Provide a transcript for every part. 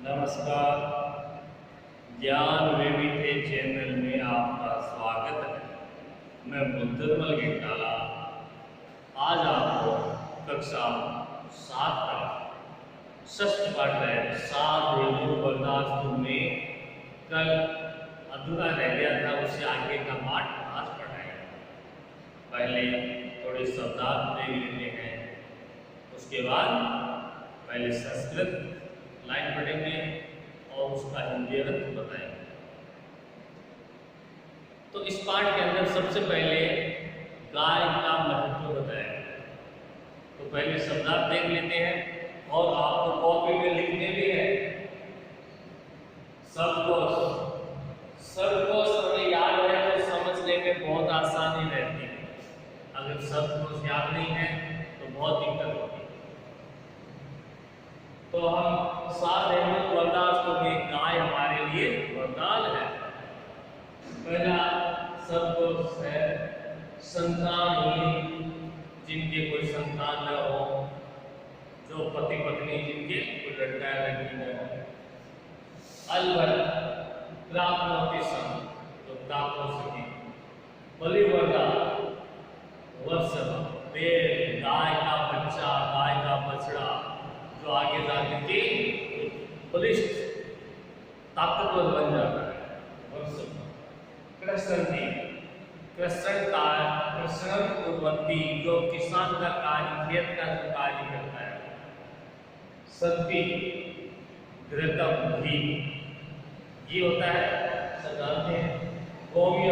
नमस्कार। ज्ञान वैविध्य चैनल में आपका स्वागत है। मैं बुद्धर्मल गेटाला आज आपको कक्षा 7 का षष्ठ पाठ है सात हेतु बर्दाश्त में कल अधूरा रह गया था, उससे आगे का पाठ आज पढ़ाएगा। पहले थोड़े शब्दार्थ देख लेते हैं, उसके बाद पहले संस्कृत लाइन पढ़ेंगे और उसका हिंदी अर्थ बताएंगे। तो इस पाठ के अंदर सबसे पहले गाय का महत्व बताएंगे। तो पहले शब्दार्थ देख लेते हैं और आपको कॉपी में लिखने भी है। शब्दकोश हमें याद है तो समझने में बहुत आसानी रहती है। अगर शब्दकोश याद नहीं है तो बहुत दिक्कत होती है। तो हम सात हेतु बर्दाश्त में गाय हमारे लिए वरदान है। पहला शब्दकोश है संतानहीन, जिनके कोई संतान न हो, जो पति पत्नी जिनके कोई लड़का लड़की न हो। अलवर प्राप्नोति सम, तो प्राप्त हो सके। बलिवर्दा वर्षभ, पेड़, गाय का बच्चा, गाय का बछड़ा जो आगे जाकर के बलिष्ठ ताकतवर बन जाता है। वर्षभ कृषण कुर्वन्ति, जो किसान का कार्य, खेत का जो कार्य करता है। सत्ती घृतम, घी, ये होता है सब जानते हैं। गोव्य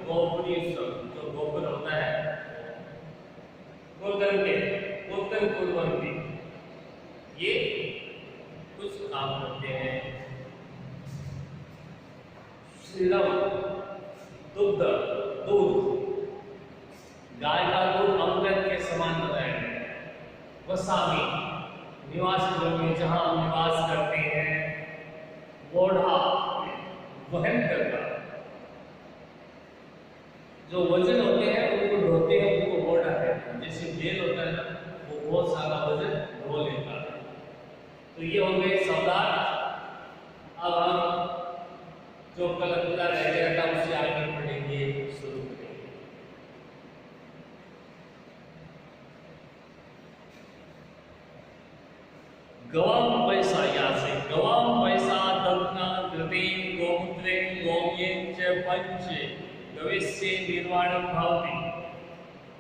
गोबरी, जो गोबर होता है। कुर्दन कुर्वन्ति, ये कुछ काम करते हैं। श्रीलम दुग्ध, दूध, गाय का दूध अमृत के समान बताया गया है। वसामी निवास गृह में जहां हम निवास करते हैं। बोढ़ा वहन करना, जो वजन होते हैं उनको ढोते हैं, उनको बोढ़ा है। जैसे बैल होता है ना, वो बहुत सारा वजन ढो लेता है। तो ये हो गए शब्दार्थ। अब हम जो कल अधूरा रह गया था उसे आगे पढ़ेंगे, शुरू करेंगे। गवाम पैसा, यहाँ से गवाम पैसा दत्ना घृतेन गोमूत्रेण गोमयेन च पंच गवेस्य निर्वाणं भवति।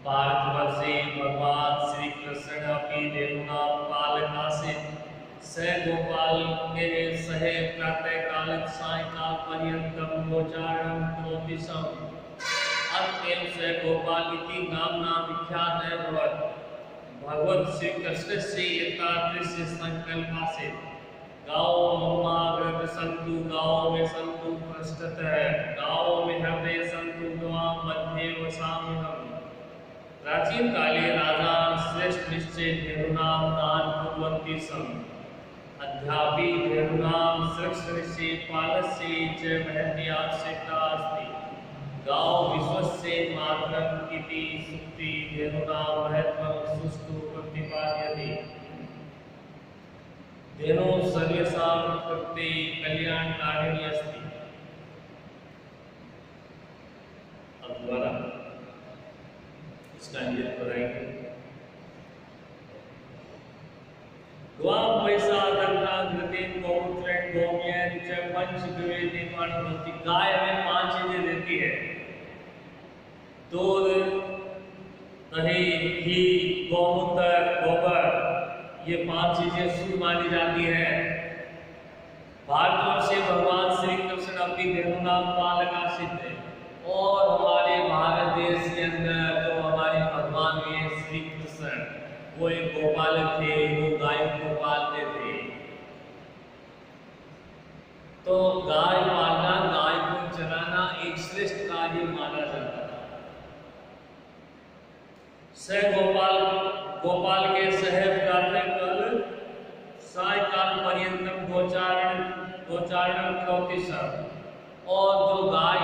भारतवर्षे भगवान श्री कृष्ण अपि धेनूनां पालकासीत्। स गोपाल के सह प्रातः काल सायंकाल पर्यंतम गोचारणं करोति स्म। अतएव स गोपाल इति नाम्ना विख्यातः भवत्। भगवत श्री कृष्ण से एतादृश संकल्प आसीत्। गाँव ममाग्रत सन्तु, गाँव में सन्तु पृष्ठतः, गाँव में हृदय सन्तु, गवां मध्ये वसाम्यहम्। प्राचीन काले राजा श्रेष्ठ निश्चय धेनूनां दान कुर्वन्ति स्म। अद्यापि धेनूनां श्रेष्ठस्य पालस्य च महती आवश्यकता अस्ति। गाँव विश्वस्य मातरम् इति सूक्ति धेनूनां महत्त्वं सुष्ठु प्रतिपादयति। धेनु सर्वेषां कृते कल्याणकारिणी अस्ति। अब दोबारा इसका नियत बताएंगे। गवाम पैसा दत्ना घृतेन गोमूत्रेण गोमयेन च पंच गवेन निर्वाणं भवति। गाय हमें 5 चीजें देती है। दूध, दही, घी, गौमूत्र, गोबर, ये 5 चीजें शुद्ध मानी जाती है। भारतवर्ष से भगवान श्री कृष्ण अपनी धेनूनां पालकासीत्। और हमारे भारत देश के अंदर जो हमारे भगवान हुए श्री कृष्ण, वो एक गोपालक थे, वो गाय को पालते थे। तो गाय पालना, गाय को चराना एक श्रेष्ठ कार्य माना जाता था। स गोपाल के सह प्रातः काल सायंकाल पर्यंतम गोचारणं करोति स्म। और जो गाय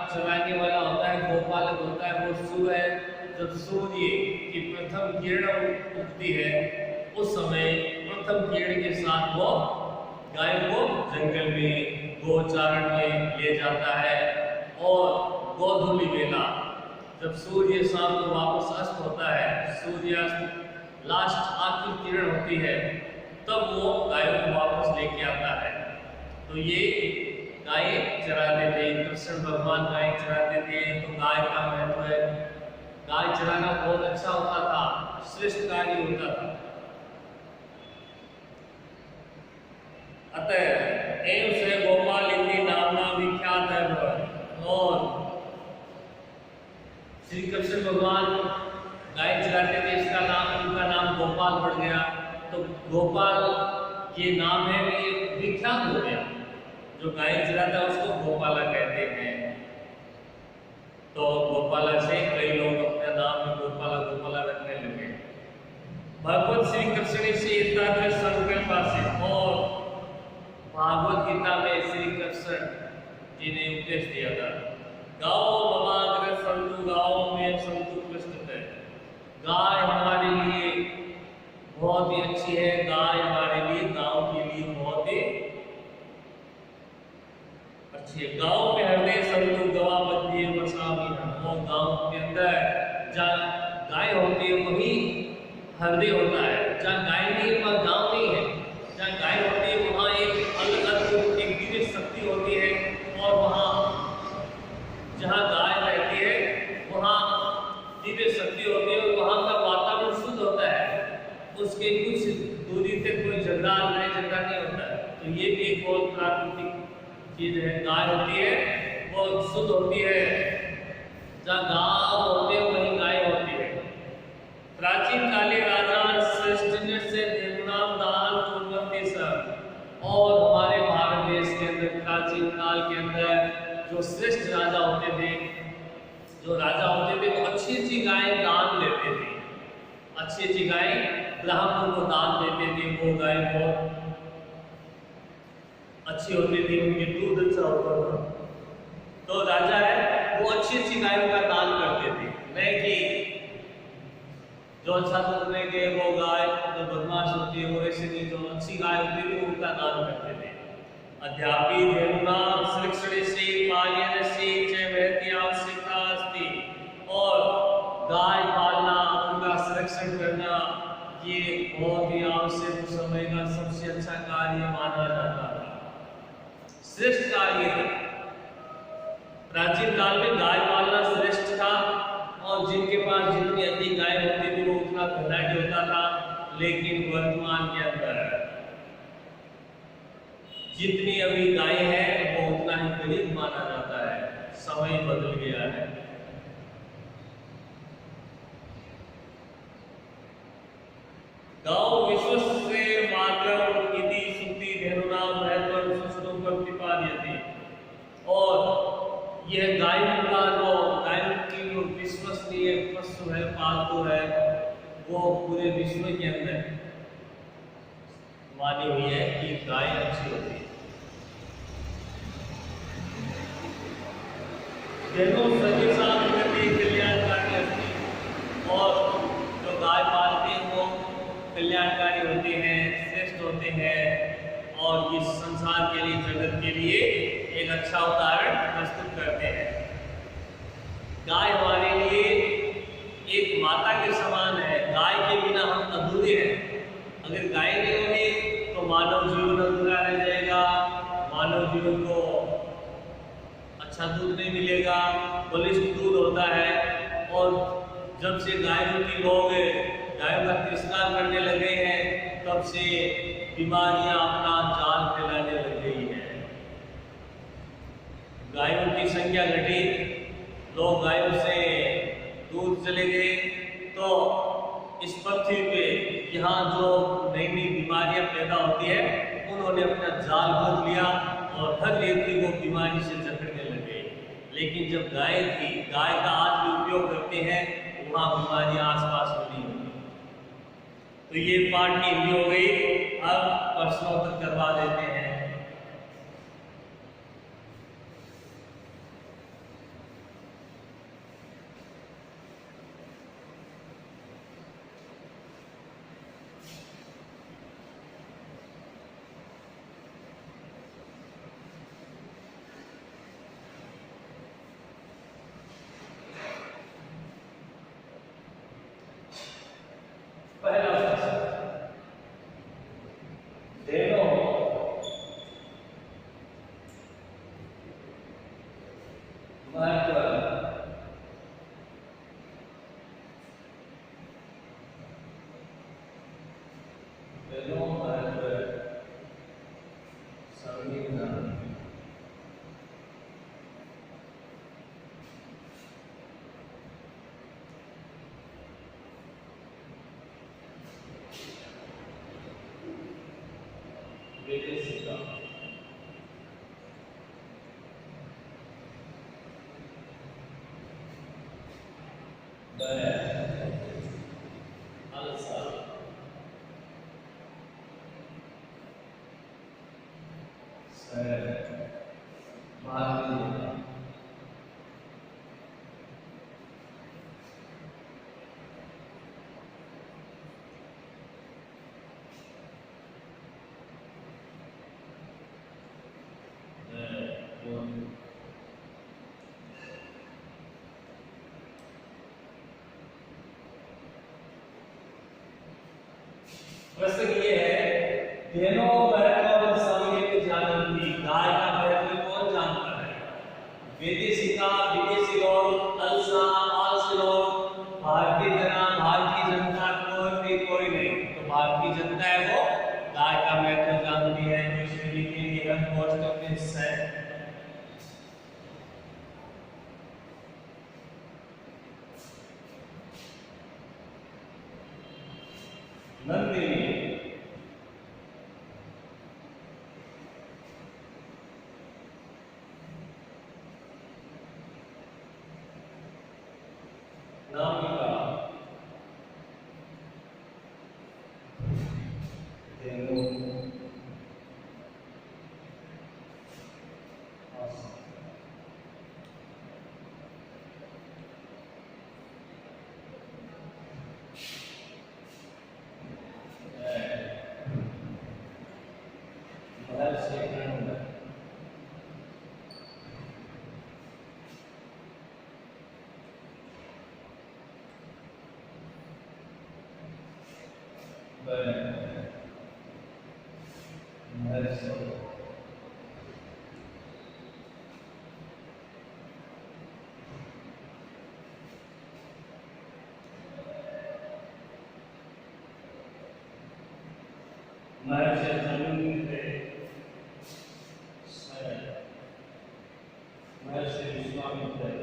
चराने वाला होता है, गोपालक होता है, वो सुबह जब सूर्य की प्रथम किरण उगती है उस समय प्रथम किरण के साथ वो गायों को जंगल में गोचारण में ले जाता है और गोधूली बेला जब सूर्य शाम को वापस अस्त होता है, सूर्यास्त लास्ट आखिरी किरण होती है, तब वो गायों को वापस लेके आता है। तो ये गाय चराते थे, कृष्ण भगवान गाय चराते थे। तो गाय का महत्व है, गाय चराना बहुत अच्छा होता था, श्रेष्ठ कार्य होता था। अतः एवं से गोपाल इति नामना विख्यात है। और श्री कृष्ण भगवान गाय चराते थे, इसका नाम, उनका नाम गोपाल पड़ गया। तो गोपाल ये नाम है, ये विख्यात हो गया। जो गाय चराता है उसको गोपाला कहते हैं। तो गोपाला से कई लोग अपना नाम में गोपाला गोपाला रखने लगे। भगवत श्री कृष्ण से संकल्प से, और भागवत गीता में श्री कृष्ण जी ने उपदेश दिया था, गाओ ममाग्र संतु गाओ में संतु कृष्ण है। गाय हमारे लिए बहुत ही अच्छी है, गाय हमारे लिए, गांव के लिए बहुत ही अच्छी है। गांव में हृदय संतु गवा मध्य वसामी, वो गांव के अंदर जहाँ गाय होती है वही हृदय होता है। जहाँ गाय नहीं वहाँ गांव नहीं है। जहाँ गाय होती है वहाँ एक अलग अद्भुत एक दिव्य शक्ति होती है, और वहाँ जहाँ गाय रहती है वहाँ दिव्य शक्ति होती है, और वहाँ का वातावरण शुद्ध होता है। उसके कुछ दूरी से कोई झगड़ा नहीं होता है। तो ये भी एक बहुत प्राकृतिक चीज है। गाय होती है वो शुद्ध होती है, जहाँ गांव होते हैं वहीं गाय होती है। प्राचीन काले राजा श्रेष्ठज्ञ से देवनाम दान कुर्वन्ति सर। और हमारे भारत देश के अंदर प्राचीन काल के अंदर जो श्रेष्ठ राजा होते थे, जो राजा होते थे, वो अच्छी अच्छी गाय दान देते थे। अच्छी अच्छी गाय ब्राह्मणों को दान देते थे। वो गाय बहुत अच्छी होती थी, उनके दूध अच्छा होता था। तो राजा है वो अच्छी अच्छी गायों का दान करते थे, नहीं कि जो अच्छा दूध नहीं दे वो गाय जो बदमाश होती है वो ऐसे नहीं, जो अच्छी गाय होती थी उनका दान करते थे। अध्यापी धेनुनाम शिक्षण से पालन से च वहति आवश्यकता अस्ति। और गाय पालना, उनका संरक्षण करना, ये बहुत ही आवश्यक समय का सबसे अच्छा कार्य माना जाता है, श्रेष्ठ कार्य है। प्राचीन काल में गाय पालना श्रेष्ठ था, और जिनके पास जितनी अधिक गाय होती थी वो उतना धनाढ़ होता था। लेकिन वर्तमान के अंदर जितनी अभी गाय है वो उतना ही गरीब माना जाता है। समय बदल गया है। गाँव विश्व से मातरम इति सुक्ति धेनुनाम महत्व सुष्टुम प्रतिपाद्यते। और यह गायों का जो गायों की जो विश्वसनीय पशु है, पालतू है, वो पूरे विश्व के अंदर मानी हुई है कि गाय अच्छी होती है। दोनों सभी साथ कल्याणकारी होती है, और जो गाय पालते हैं वो कल्याणकारी होते हैं, श्रेष्ठ होते हैं, और इस संसार के लिए, जगत के लिए एक अच्छा उदाहरण प्रस्तुत करते हैं। गाय हमारे लिए एक माता के समान है। गाय के बिना हम अधूरे हैं। अगर गाय नहीं होगी तो मानव जीवन अधूरा रह जाएगा, मानव जीवन को अच्छा दूध नहीं मिलेगा, बलिष्ठ दूध होता है। और जब से गायों की लोग गायों का तिरस्कार करने लगे हैं, तब से बीमारियां अपना जाल फैलाने लग गई है। गायों की संख्या घटी, लोग गायों से दूर चले गए, तो इस पृथ्वी पे यहाँ जो नई नई बीमारियां पैदा होती है, उन्होंने अपना जाल बांध लिया और हर व्यक्ति को बीमारी से जकड़ने लगे। लेकिन जब गाय थी, गाय का आज भी उपयोग करते हैं, वहाँ बीमारियां आसपास नहीं होती। तो ये पाठ की हिंदी हो गई। अब प्रश्नोत्तर करवा देते हैं। अलसा भारतीय प्रश्न ये है, तीनों महत्व सम्मिलित जानती गाय का महत्व कौन जानता है? विदेशिका, विदेशी लोग, अलसा, आलसी लोग, भारतीय जनता कोई नहीं। तो भारतीय जनता है वो गाय का महत्व जानती है। तो इसमें लिखेंगे हम पोस्ट ऑफिस है। नंदिनी नामिका धेनु महर्षि जमीन थे, महर्षि विश्वामित्र,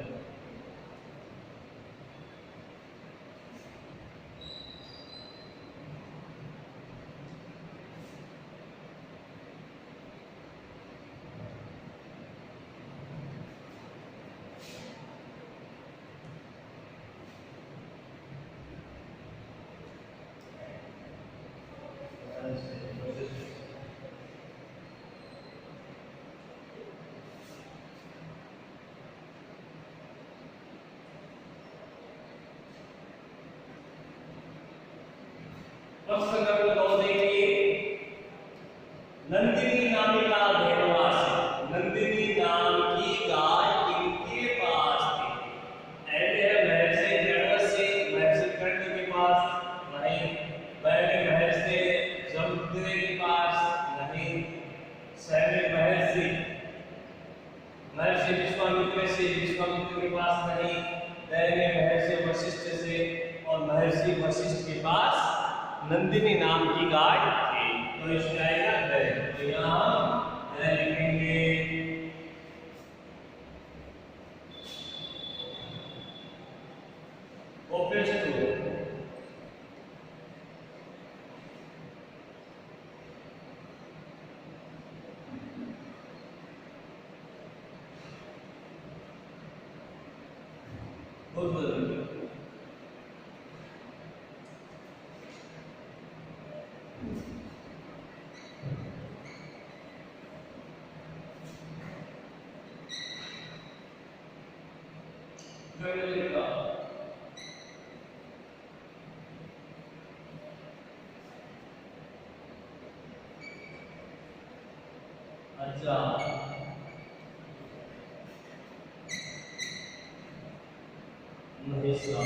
प्रश्न नंबर 2 देखिए, नंदिनी नामिका धेनुवासी। नंदिनी नाम की गाय किनके पास थी? पहले है महर्षि जड़वसी, महर्षि कर्ण के पास नहीं, पहले महर्षि जमदग्नि के पास नहीं, सैन्य महर्षि विश्वामित्र के पास नहीं, पहले महर्षि वशिष्ठ से और महर्षि वशिष्ठ के पास नंदिनी नाम की गाय थी। तो इसमें आएगा है, तो यहाँ लिखेंगे ओपेस्टू, अच्छा महेशा,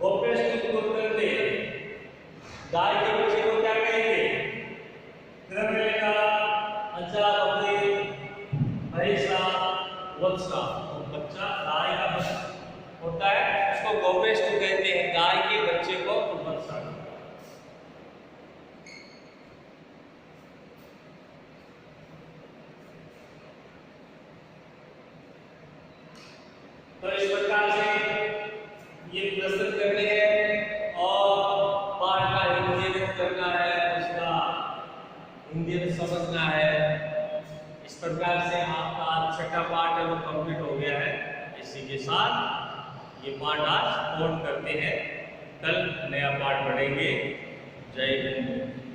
गोपेश को उत्तर दे, गाय के बच्चे को क्या कहेंगे? फिर मिलेगा अच्छा बकरी, भैंसा, वत्सा। तो बच्चा गाय का बच्चा होता है, उसको गोपेश कहते हैं। गाय के बच्चे को वत्सा। तो इस प्रकार से ये प्रस्तुत करने हैं और पाठ का हिंदी करना है, उसका हिंदी में समझना है। इस प्रकार से आपका छठा पाठ है वो कंप्लीट हो गया है। इसी के साथ ये पाठ आज पूर्ण करते हैं, कल नया पाठ पढ़ेंगे। जय हिंद।